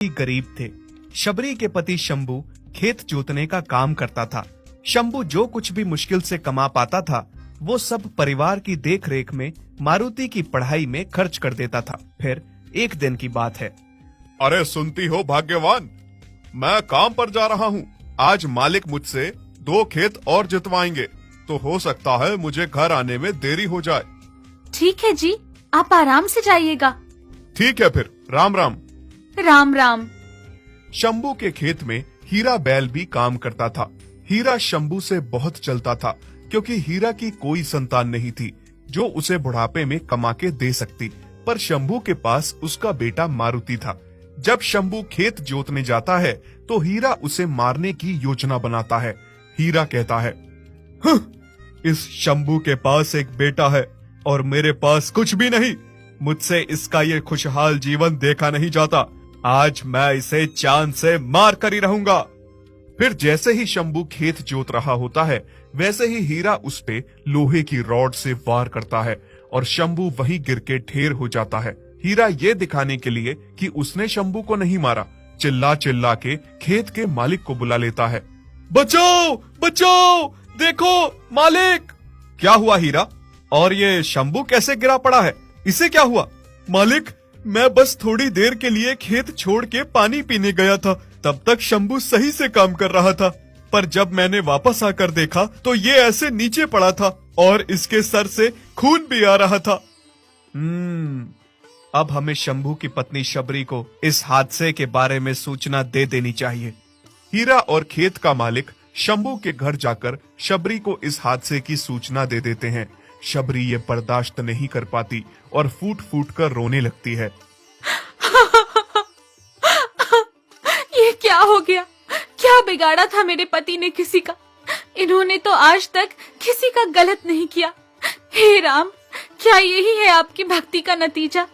गरीब थे। शबरी के पति शंभू खेत जोतने का काम करता था। शंभू जो कुछ भी मुश्किल से कमा पाता था वो सब परिवार की देखरेख में मारुति की पढ़ाई में खर्च कर देता था। फिर एक दिन की बात है। अरे सुनती हो भाग्यवान, मैं काम पर जा रहा हूँ। आज मालिक मुझसे 2 खेत और जितवाएंगे, तो हो सकता है मुझे घर आने में देरी हो जाए। ठीक है जी, आप आराम से जाइएगा। ठीक है फिर, राम राम। राम राम। शंभू के खेत में हीरा बैल भी काम करता था। हीरा शंभू से बहुत चलता था क्योंकि हीरा की कोई संतान नहीं थी जो उसे बुढ़ापे में कमा के दे सकती, पर शंभू के पास उसका बेटा मारुति था। जब शंभू खेत जोतने जाता है तो हीरा उसे मारने की योजना बनाता है। हीरा कहता है, इस शंभू के पास एक बेटा है और मेरे पास कुछ भी नहीं। मुझसे इसका ये खुशहाल जीवन देखा नहीं जाता। आज मैं इसे चांद से मार कर ही रहूंगा। फिर जैसे ही शंभू खेत जोत रहा होता है वैसे ही हीरा उस पे लोहे की रॉड से वार करता है और शंभू वहीं गिर के ढेर हो जाता है। हीरा ये दिखाने के लिए कि उसने शंभू को नहीं मारा, चिल्ला चिल्ला के खेत के मालिक को बुला लेता है। बचाओ बचाओ, देखो मालिक। क्या हुआ हीरा? और ये शंभू कैसे गिरा पड़ा है? इसे क्या हुआ? मालिक, मैं बस थोड़ी देर के लिए खेत छोड़ के पानी पीने गया था। तब तक शंभू सही से काम कर रहा था, पर जब मैंने वापस आकर देखा तो ये ऐसे नीचे पड़ा था और इसके सर से खून भी आ रहा था। अब हमें शंभू की पत्नी शबरी को इस हादसे के बारे में सूचना दे देनी चाहिए। हीरा और खेत का मालिक शंभू के घर जाकर शबरी को इस हादसे की सूचना दे देते हैं। शबरी ये बर्दाश्त नहीं कर पाती और फूट फूट कर रोने लगती है। ये क्या हो गया? क्या बिगाड़ा था मेरे पति ने किसी का? इन्होंने तो आज तक किसी का गलत नहीं किया। हे राम, क्या यही है आपकी भक्ति का नतीजा?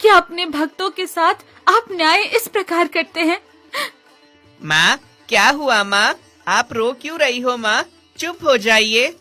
क्या अपने भक्तों के साथ आप न्याय इस प्रकार करते हैं? माँ, क्या हुआ माँ? आप रो क्यों रही हो माँ? चुप हो जाइए।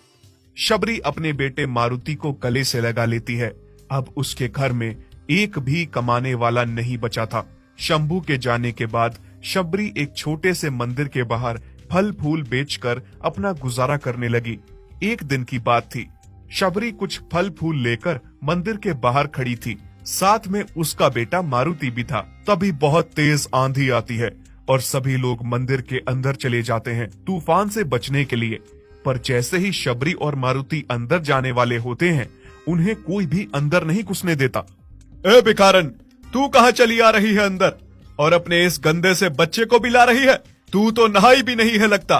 शबरी अपने बेटे मारुति को गले से लगा लेती है। अब उसके घर में एक भी कमाने वाला नहीं बचा था। शंभू के जाने के बाद शबरी एक छोटे से मंदिर के बाहर फल फूल बेचकर अपना गुजारा करने लगी। एक दिन की बात थी। शबरी कुछ फल फूल लेकर मंदिर के बाहर खड़ी थी। साथ में उसका बेटा मारुति भी था। तभी बहुत तेज आंधी आती है और सभी लोग मंदिर के अंदर चले जाते हैं तूफान से बचने के लिए। पर जैसे ही शबरी और मारुति अंदर जाने वाले होते हैं उन्हें कोई भी अंदर नहीं घुसने देता। ए भिखारन, तू कहाँ चली आ रही है अंदर, और अपने इस गंदे से बच्चे को भी ला रही है? तू तो नहाई भी नहीं है लगता।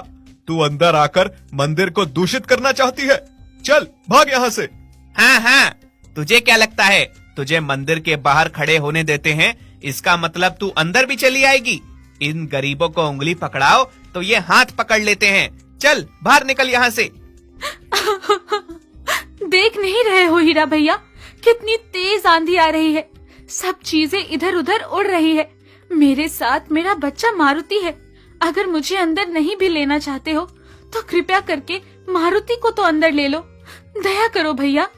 तू अंदर आकर मंदिर को दूषित करना चाहती है। चल भाग यहाँ से। हाँ हाँ, तुझे क्या लगता है तुझे मंदिर के बाहर खड़े होने देते हैं इसका मतलब तू अंदर भी चली आएगी? इन गरीबों को उंगली पकड़ाओ तो ये हाथ पकड़ लेते हैं। चल बाहर निकल यहाँ से। देख नहीं रहे हो हीरा भैया, कितनी तेज आंधी आ रही है। सब चीजें इधर उधर उड़ रही है। मेरे साथ मेरा बच्चा मारुति है। अगर मुझे अंदर नहीं भी लेना चाहते हो तो कृपया करके मारुति को तो अंदर ले लो। दया करो भैया।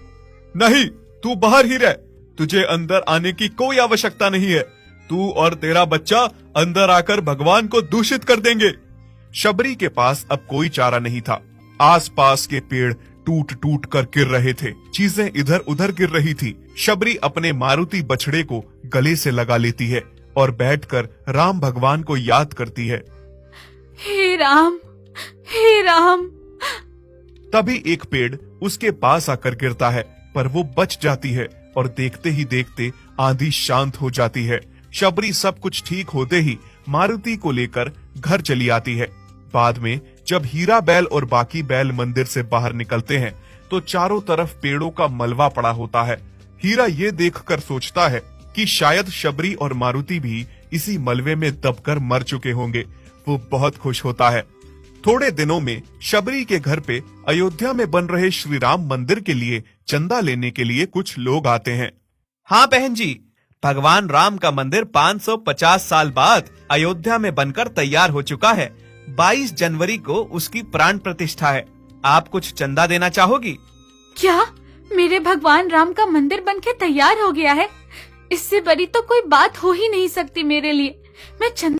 नहीं, तू बाहर ही रह। तुझे अंदर आने की कोई आवश्यकता नहीं है। तू और तेरा बच्चा अंदर आकर भगवान को दूषित कर देंगे। शबरी के पास अब कोई चारा नहीं था। आसपास के पेड़ टूट टूट कर गिर रहे थे। चीजें इधर उधर गिर रही थी। शबरी अपने मारुति बछड़े को गले से लगा लेती है और बैठकर राम भगवान को याद करती है। हे राम, हे राम। तभी एक पेड़ उसके पास आकर गिरता है, पर वो बच जाती है और देखते ही देखते आंधी शांत हो जाती है। शबरी सब कुछ ठीक होते ही मारुति को लेकर घर चली आती है। बाद में जब हीरा बैल और बाकी बैल मंदिर से बाहर निकलते हैं तो चारों तरफ पेड़ों का मलबा पड़ा होता है। हीरा ये देखकर सोचता है कि शायद शबरी और मारुति भी इसी मलबे में दबकर मर चुके होंगे। वो बहुत खुश होता है। थोड़े दिनों में शबरी के घर पे अयोध्या में बन रहे श्री राम मंदिर के लिए चंदा लेने के लिए कुछ लोग आते हैं। हाँ बहन जी, भगवान राम का मंदिर 550 साल बाद अयोध्या में बनकर तैयार हो चुका है। 22 जनवरी को उसकी प्राण प्रतिष्ठा है। आप कुछ चंदा देना चाहोगी? क्या मेरे भगवान राम का मंदिर बनके तैयार हो गया है? इससे बड़ी तो कोई बात हो ही नहीं सकती मेरे लिए। मैं चंदा